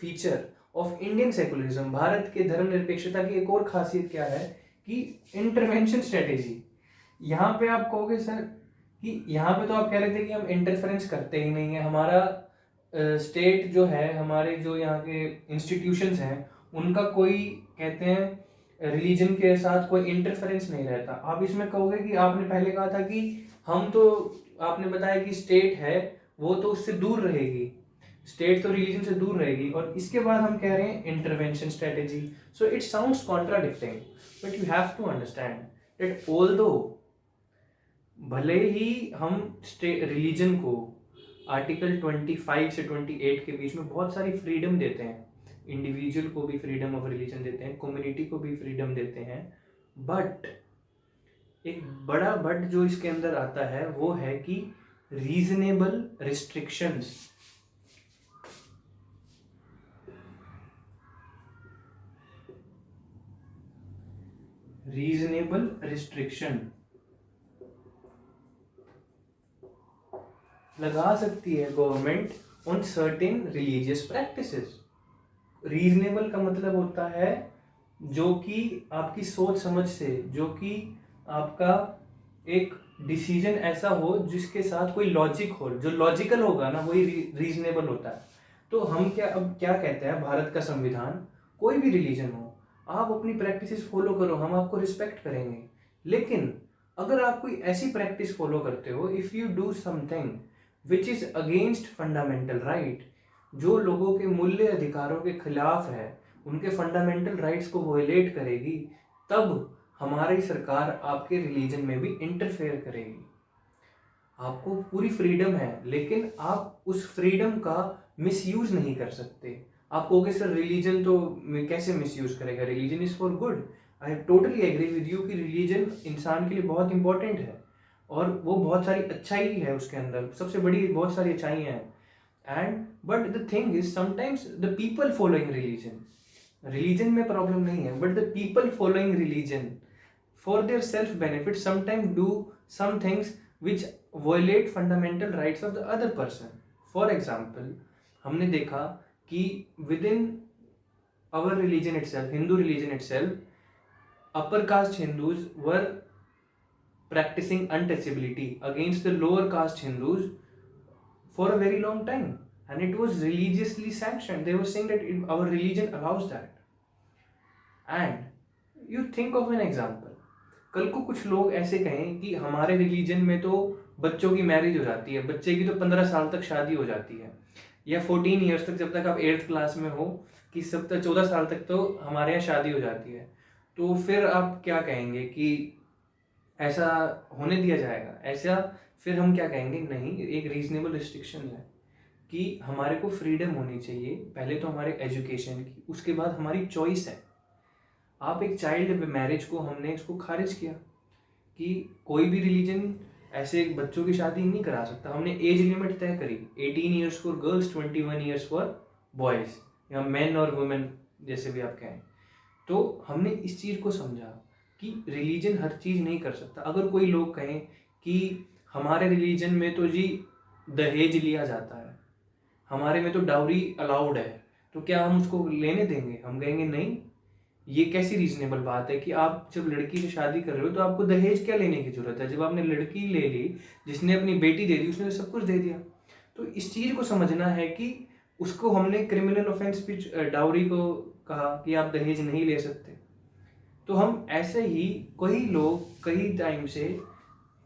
Feature of Indian secularism, Bharat के धर्मनिरपेक्षता की एक और खासियत क्या है कि इंटरवेंशन स्ट्रेटेजी। यहाँ पे आप कहोगे सर कि यहाँ पे तो आप कह रहे थे कि हम इंटरफेरेंस करते ही नहीं है, हमारा स्टेट जो है, हमारे जो यहाँ के इंस्टीट्यूशंस हैं उनका कोई कहते हैं रिलीजन के साथ कोई इंटरफेरेंस नहीं रहता। आप इसमें कहोगे कि आपने पहले कहा था कि हम तो, आपने बताया कि स्टेट है वो तो उससे दूर रहेगी, स्टेट तो रिलीजन से दूर रहेगी, और इसके बाद हम कह रहे हैं intervention strategy. So it sounds contradicting, but you have to understand that although भले ही हम रिलीजन को आर्टिकल 25 से 28 के बीच में बहुत सारी फ्रीडम देते हैं, इंडिविजुअल को भी फ्रीडम ऑफ रिलीजन देते हैं, कम्युनिटी को भी फ्रीडम देते हैं, बट एक बड़ा बट जो इसके अंदर आता है वो है कि रीजनेबल रिस्ट्रिक्शंस। रीजनेबल रिस्ट्रिक्शन लगा सकती है government on certain religious practices. Reasonable का मतलब होता है जो कि आपकी सोच समझ से, जो कि आपका एक डिसीजन ऐसा हो जिसके साथ कोई लॉजिक हो, जो लॉजिकल होगा ना वही रीजनेबल होता है। तो हम अब क्या कहते हैं, भारत का संविधान, कोई भी रिलीजन हो आप अपनी प्रैक्टिसेस फॉलो करो, हम आपको रिस्पेक्ट करेंगे, लेकिन अगर आप कोई ऐसी प्रैक्टिस फॉलो करते हो, if you do something which is against fundamental right, जो लोगों के मूल्य अधिकारों के खिलाफ है, उनके फंडामेंटल राइट्स को वायलेट करेगी, तब हमारी सरकार आपके रिलीजन में भी इंटरफेयर करेगी। आपको पूरी फ्रीडम है, लेकिन आप उस फ्रीडम का मिसयूज नहीं कर सकते। आप कहोगे सर रिलीजन तो कैसे मिसयूज करेगा, religion is for good. I totally agree with you कि रिलीजन इंसान के लिए बहुत इंपॉर्टेंट है और वो बहुत सारी अच्छाई है, उसके अंदर सबसे बड़ी बहुत सारी अच्छाइयाँ हैं। And but the thing is sometimes the people following religion, religion में प्रॉब्लम नहीं है, but the people following religion for their self benefit sometimes do some things which violate fundamental rights of the other person. For example हमने देखा कि within our religion itself, Hindu religion itself, upper caste Hindus were practicing untouchability against the lower caste Hindus for a very long time, and it was religiously sanctioned. They were saying that our religion allows that. And you think of an example, कल को कुछ लोग ऐसे कहें कि हमारे religion में तो बच्चों की मैरिज हो जाती है, बच्चे की तो 15 साल तक शादी हो जाती है, या 14 ईयर्स तक, जब तक आप 8th क्लास में हो, कि सब तक 14 साल तक तो हमारे यहाँ शादी हो जाती है, तो फिर आप क्या कहेंगे कि ऐसा होने दिया जाएगा? ऐसा फिर हम क्या कहेंगे, नहीं, एक रीजनेबल रिस्ट्रिक्शन है कि हमारे को फ्रीडम होनी चाहिए, पहले तो हमारे एजुकेशन की, उसके बाद हमारी चॉइस है। आप एक चाइल्ड मैरिज को, हमने इसको खारिज किया कि कोई भी रिलीजन ऐसे बच्चों की शादी नहीं करा सकता। हमने एज लिमिट तय करी, 18 years for girls, 21 years for boys, या मैन और वुमेन जैसे भी आप कहें। तो हमने इस चीज़ को समझा कि रिलीजन हर चीज़ नहीं कर सकता। अगर कोई लोग कहें कि हमारे रिलीजन में तो जी दहेज लिया जाता है, हमारे में तो डाउरी अलाउड है, तो क्या हम उसको लेने देंगे? हम कहेंगे नहीं, ये कैसी रीजनेबल बात है कि आप जब लड़की से शादी कर रहे हो तो आपको दहेज क्या लेने की जरूरत है? जब आपने लड़की ले ली, जिसने अपनी बेटी दे दी, उसने तो सब कुछ दे दिया। तो इस चीज़ को समझना है कि उसको हमने क्रिमिनल ऑफेंस भी डाउरी को कहा कि आप दहेज नहीं ले सकते। तो हम ऐसे ही कई लोग कई टाइम से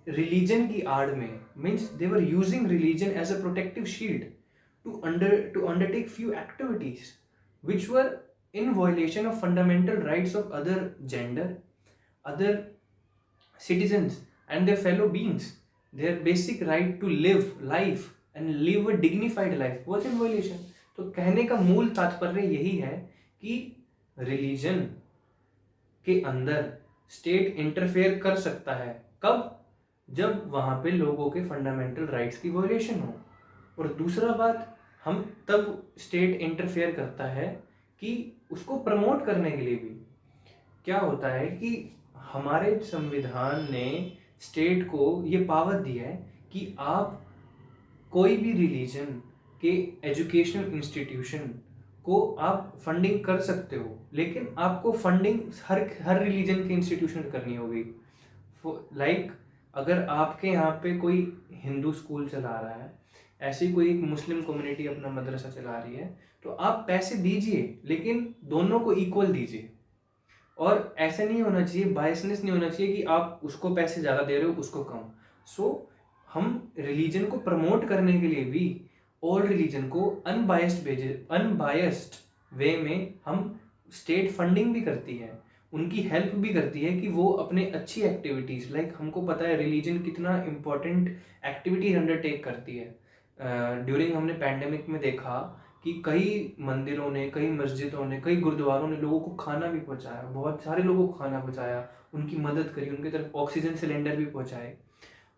रिलीजन की आड़ में, means they were using religion as a protective shield to undertake few activities which were in violation of fundamental rights of other gender, other citizens and their fellow beings. Their basic right to live life and live a dignified life was in violation. तो कहने का मूल तात्पर्य यही है कि religion के अंदर स्टेट इंटरफेयर कर सकता है, कब? जब वहां पे लोगों के फंडामेंटल राइट्स की वायलेशन हो। और दूसरा बात, हम तब स्टेट इंटरफेयर करता है कि उसको प्रमोट करने के लिए भी क्या होता है कि हमारे संविधान ने स्टेट को ये पावर दी है कि आप कोई भी रिलीजन के एजुकेशनल इंस्टीट्यूशन को आप फंडिंग कर सकते हो, लेकिन आपको फंडिंग हर रिलीजन के इंस्टीट्यूशन करनी होगी। लाइक अगर आपके यहाँ पे कोई हिंदू स्कूल चला रहा है, ऐसी कोई एक मुस्लिम कम्युनिटी अपना मदरसा चला रही है, तो आप पैसे दीजिए, लेकिन दोनों को इक्वल दीजिए। और ऐसे नहीं होना चाहिए, बायसनेस नहीं होना चाहिए कि आप उसको पैसे ज़्यादा दे रहे हो उसको कम। सो हम रिलीजन को प्रमोट करने के लिए भी ऑल रिलीजन को अनबायस्ड वे में हम स्टेट फंडिंग भी करती है, उनकी हेल्प भी करती है कि वो अपने अच्छी एक्टिविटीज़, लाइक हमको पता है रिलीजन कितना इम्पोर्टेंट एक्टिविटीज अंडरटेक करती है। ड्यूरिंग हमने पैंडेमिक में देखा कि कई मंदिरों ने, कई मस्जिदों ने, कई गुरुद्वारों ने लोगों को खाना भी पहुंचाया, बहुत सारे लोगों को खाना पहुंचाया, उनकी मदद करी, उनकी तरफ ऑक्सीजन सिलेंडर भी पहुंचाए।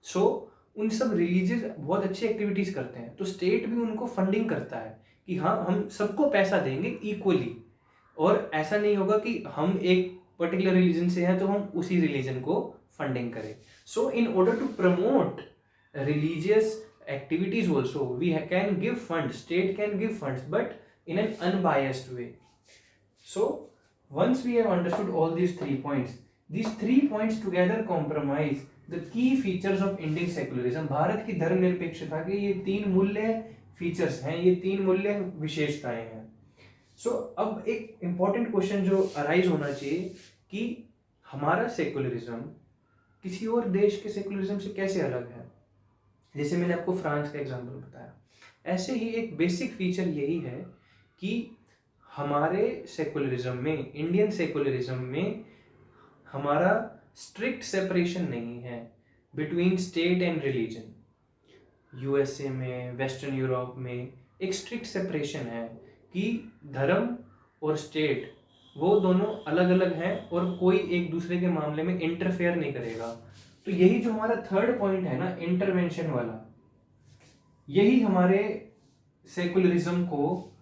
सो उन सब रिलीजियस बहुत अच्छी एक्टिविटीज़ करते हैं, तो स्टेट भी उनको फंडिंग करता है कि हाँ हम सबको पैसा देंगे इक्वली। और ऐसा नहीं होगा कि हम एक पर्टिकुलर रिलीजन से हैं तो हम उसी रिलीजन को फंडिंग करें। So in order to promote religious activities also we can give funds, state can give funds, but in an unbiased way. So once we have understood all these 3 points, these 3 points together comprise the key features of Indian secularism. Bharat की धर्मनिरपेक्षता के ये 3 मूल्य features हैं, ये 3 मूल्य विशेषताएं हैं। सो अब एक इंपॉर्टेंट क्वेश्चन जो अराइज होना चाहिए कि हमारा सेकुलरिज्म किसी और देश के सेकुलरिज्म से कैसे अलग है। जैसे मैंने आपको फ्रांस का एग्जांपल बताया, ऐसे ही एक बेसिक फीचर यही है कि हमारे सेकुलरिज्म में, इंडियन सेकुलरिज्म में हमारा स्ट्रिक्ट सेपरेशन नहीं है between state and religion. USA में, वेस्टर्न यूरोप में एक स्ट्रिक्ट सेपरेशन है कि धर्म और स्टेट वो दोनों अलग अलग हैं और कोई एक दूसरे के मामले में इंटरफेयर नहीं करेगा। तो यही जो हमारा थर्ड पॉइंट है ना, इंटरवेंशन वाला, यही हमारे सेकुलरिज्म को,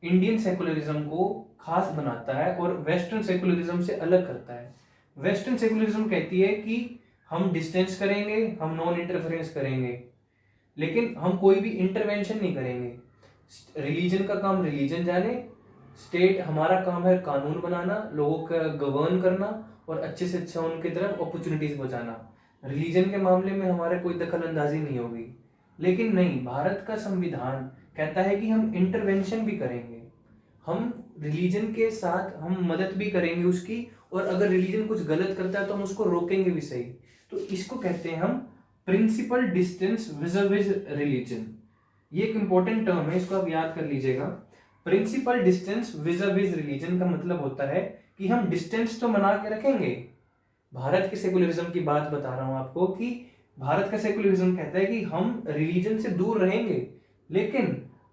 इंडियन सेकुलरिज्म को खास बनाता है और वेस्टर्न सेकुलरिज्म से अलग करता है। वेस्टर्न सेकुलरिज्म कहती है कि हम डिस्टेंस करेंगे, हम नॉन इंटरफेरेंस करेंगे, लेकिन हम कोई भी इंटरवेंशन नहीं करेंगे। रिलीजन का काम रिलीजन जाने, स्टेट हमारा काम है कानून बनाना, लोगों का गवर्न करना और अच्छे से अच्छा उनकी तरफ अपॉर्चुनिटीज पहुंचाना। रिलीजन के मामले में हमारे कोई दखल अंदाजी नहीं होगी। लेकिन नहीं, भारत का संविधान कहता है कि हम इंटरवेंशन भी करेंगे, हम रिलीजन के साथ हम मदद भी करेंगे उसकी, और अगर रिलीजन कुछ गलत करता है तो हम उसको रोकेंगे भी सही। तो इसको कहते हैं हम प्रिंसिपल डिस्टेंस विज़ रिलीजन। ये एक इंपॉर्टेंट टर्म है, इसको आप याद कर लीजिएगा। प्रिंसिपल डिस्टेंस विज़ रिलीजन का मतलब होता है कि हम डिस्टेंस तो बना के रखेंगे। भारत के सेकुलरिज्म की बात बता रहा हूं आपको कि भारत का सेकुलरिज्म कहता है कि हम रिलीजन से दूर रहेंगे, लेकिन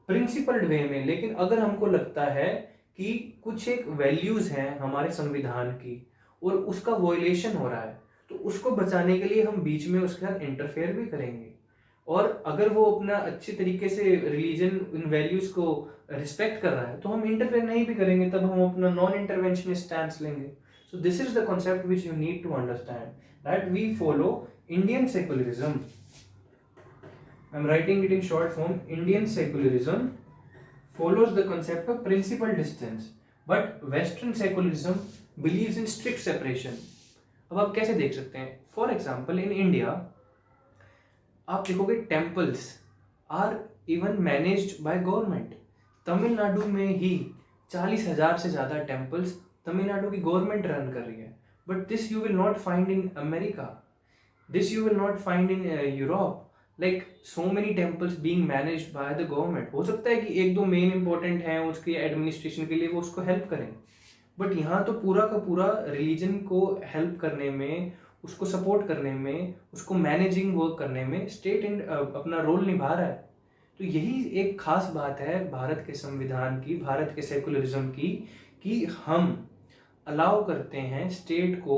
प्रिंसिपल्ड वे में। लेकिन अगर हमको लगता है कि कुछ एक वैल्यूज हैं हमारे संविधान की और उसका वॉयलेशन हो रहा है, तो उसको बचाने के लिए हम बीच में उसके साथ इंटरफेयर भी करेंगे। और अगर वो अपना अच्छे तरीके से रिलीजन इन वैल्यूज को रिस्पेक्ट कर रहा है तो हम इंटरफेयर नहीं भी करेंगे, तब हम अपना नॉन इंटरवेंशन स्टैंस लेंगे। So this is the concept which you need to understand, that we follow Indian secularism. I am writing it in short form. Indian secularism follows the concept of principal distance, but Western secularism believes in strict separation. अब आप कैसे देख सकते हैं? For example in India आप देखोगे temples are even managed by government. Tamil Nadu में ही 40,000 से ज़्यादा टेम्पल्स तमिलनाडु की गवर्नमेंट रन कर रही है। But this you will not find in America, this you will not find in Europe, like so many temples being managed by the government. हो सकता है कि एक दो मेन इंपॉर्टेंट हैं उसके एडमिनिस्ट्रेशन के लिए वो उसको हेल्प करें, बट यहाँ तो पूरा का पूरा रिलीजन को हेल्प करने में, उसको सपोर्ट करने में, उसको मैनेजिंग वर्क करने में स्टेट अपना रोल निभा रहा है। तो यही एक खास बात है भारत के संविधान की, भारत के सेकुलरिज्म की, कि हम अलाउ करते हैं स्टेट को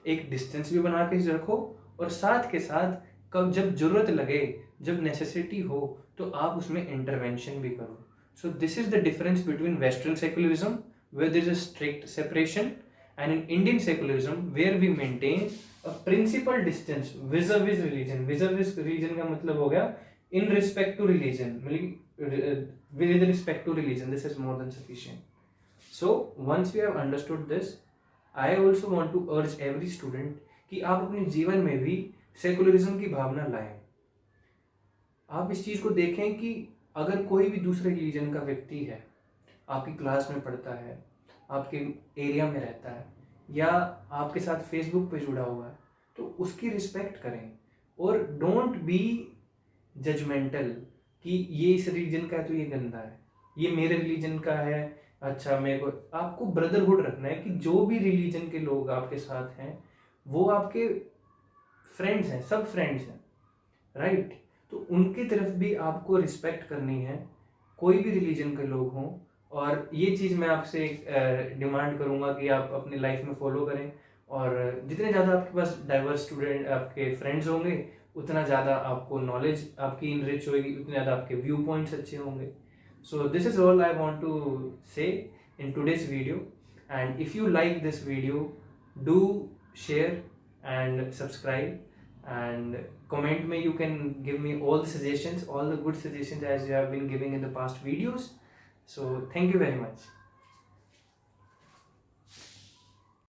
एक डिस्टेंस भी बना के रखो, और साथ के साथ कब जब जरूरत लगे, जब नेसेसिटी हो, तो आप उसमें इंटरवेंशन भी करो। सो this is the difference between western secularism where there is a strict separation and in Indian secularism where we maintain a principal distance vis-a-vis religion। vis-a-vis religion का मतलब हो गया in respect to religion, मतलब with respect to religion. This is more than sufficient. So once we have understood this, I also want to urge every student कि आप अपने जीवन में भी सेकुलरिज्म की भावना लाएं. आप इस चीज़ को देखें कि अगर कोई भी दूसरे रिलीजन का व्यक्ति है, आपकी क्लास में पढ़ता है, आपके एरिया में रहता है, या आपके साथ फेसबुक पे जुड़ा हुआ है, तो उसकी रिस्पेक्ट करें. और डोंट बी जजमेंटल कि ये इस रिलीजन का है तो ये गंदा है, ये मेरे रिलीजन का है, अच्छा मेरे को. आपको ब्रदरहुड रखना है कि जो भी रिलीजन के लोग आपके साथ हैं वो आपके फ्रेंड्स हैं, सब फ्रेंड्स हैं, राइट. तो उनकी तरफ भी आपको रिस्पेक्ट करनी है, कोई भी रिलीजन के लोग हों. और ये चीज़ मैं आपसे डिमांड करूँगा कि आप अपनी लाइफ में फॉलो करें. और जितने ज़्यादा आपके पास डाइवर्स स्टूडेंट आपके फ्रेंड्स होंगे, उतना ज़्यादा आपको नॉलेज आपकी इनरिच होगी, उतने ज़्यादा आपके व्यू पॉइंट्स अच्छे होंगे. So this is all I want to say in today's video, and if you like this video, do share and subscribe, and comment me. You can give me all the suggestions, all the good suggestions as you have been giving in the past videos. So thank you very much.